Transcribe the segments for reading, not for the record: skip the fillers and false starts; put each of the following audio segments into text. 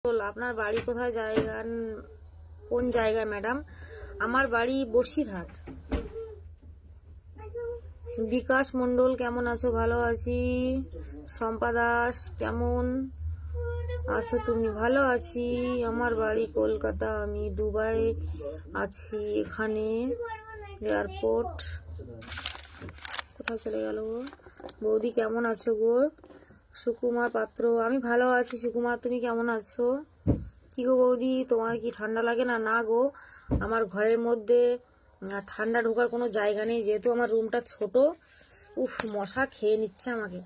আপনার বাড়ি কোথায়? জায়গা কোন জায়গায় ম্যাডাম? আমার বাড়ি বসিরহাট। বিকাশ মন্ডল কেমন আছো? ভালো আছি। শম্পা দাস কেমন আছো তুমি? ভালো আছি। আমার বাড়ি কলকাতা, আমি দুবাই আছি। এখানে এয়ারপোর্ট। কোথায় চলে গেল গো? বৌদি কেমন আছো গো? সুকুমার পাত্র, আমি ভালো আছি। সুকুমার, তুমি কেমন আছো? কি গো বৌদি, তোমার কি ঠান্ডা লাগে না? না গো, আমার ঘরের মধ্যে ঠান্ডা ঢোকার কোনো জায়গা নেই, যেহেতু আমার রুমটা ছোট। উফ, মশা খেয়ে নিচ্ছে আমাকে।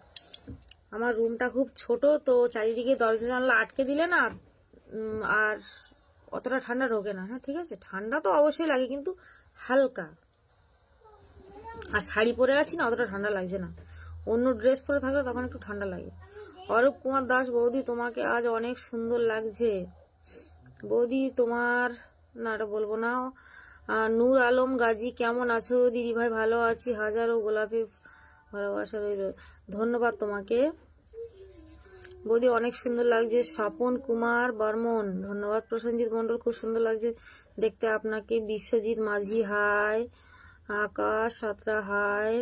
আমার রুমটা খুব ছোট, তো চারিদিকে দরজা জানলা আটকে দিলে না আর অতটা ঠান্ডা ঢোকে না। হ্যাঁ ঠিক আছে, ঠান্ডা তো অবশ্যই লাগে, কিন্তু হালকা। আর শাড়ি পরে আছি না, অতটা ঠান্ডা লাগছে না। অন্য ড্রেস পরে থাকলে তখন একটু ঠান্ডা লাগে। অরূপ কুমার দাস, বৌদি তোমাকে আজ অনেক সুন্দর লাগছে। বৌদি তোমার, না এটা বলবো না। নূর আলম গাজী কেমন আছো? দিদি ভাই ভালো আছি, হাজারো গোলাপি ভালোবাসা রইল। ধন্যবাদ তোমাকে বৌদি, অনেক সুন্দর লাগছে। স্বপন কুমার বর্মন, ধন্যবাদ। প্রসেনজিৎ মন্ডল, খুব সুন্দর লাগছে দেখতে আপনাকে। বিশ্বজিৎ মাঝি হাই। আকাশ সাতরা হাই।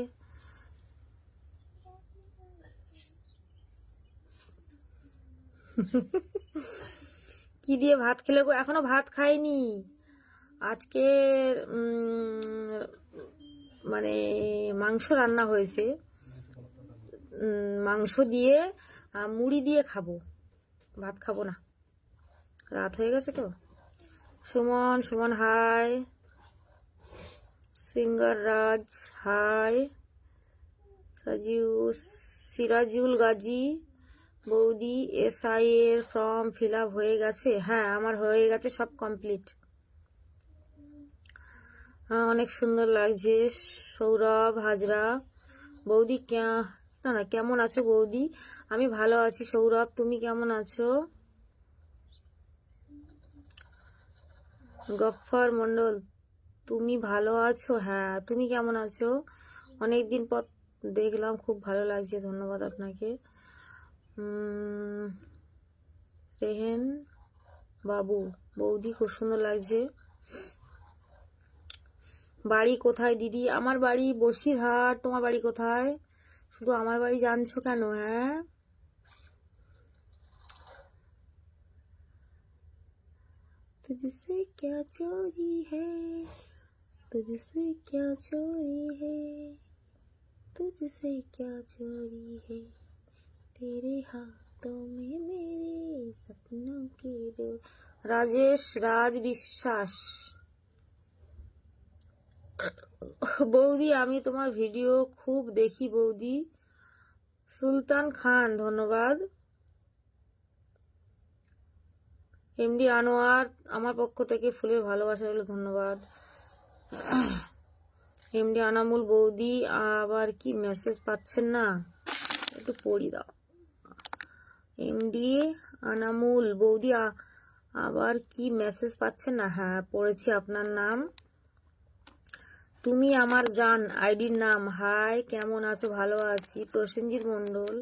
কি দিয়ে ভাত খেলে গো? এখনো ভাত খাইনি। আজকে মানে মাংস রান্না হয়েছে। মাংস দিয়ে মুড়ি দিয়ে খাবো, ভাত খাবো না, রাত হয়ে গেছে তো। সুমন, সুমন হাই। সিঙ্গার রাজ হাই। সিরাজুল গাজী, বৌদি এসআই এর ফর্ম ফিল আপ হয়ে গেছে? হ্যাঁ, আমার হয়ে গেছে, সব কমপ্লিট। অনেক সুন্দর লাগছে। সৌরভ হাজরা, বৌদি না না, কেমন আছো বৌদি? আমি ভালো আছি। সৌরভ, তুমি কেমন আছো? গফফর মন্ডল, তুমি ভালো আছো? হ্যাঁ, তুমি কেমন আছো? অনেকদিন পর দেখলাম, খুব ভালো লাগছে, ধন্যবাদ আপনাকে। রেহেন বাবু, বৌদি খুব সুন্দর লাগছে। বাড়ি কোথায় দিদি? আমার বাড়ি বসিরহাট। তোমার বাড়ি কোথায়? শুধু আমার বাড়ি জানছো কেন? হ্যাঁ, तुझसे क्या चोरी है, तुझसे क्या चोरी है, तुझसे क्या चोरी है, तेरे हाथों में मेरे सपनों की डोर। রাজেশ রাজ বিশ্বাস, বৌদি আমি তোমার ভিডিও খুব দেখি বৌদি। সুলতান খান, ধন্যবাদ। এমডি আনোয়ার, আমার পক্ষ থেকে ফুলের ভালোবাসা রইল, ধন্যবাদ। এমডি আনামুল, বৌদি আবার কি মেসেজ পাচ্ছেন না? একটু পড়ি দাও। এমডি আনামুল, বৌদি আবার কি মেসেজ পাচ্ছেন না? হ্যাঁ, পড়েছি আপনার নাম। তুমি আমার জান, আইডির নাম। হাই, কেমন আছো? ভালো আছি। প্রসেনজিৎ মন্ডল,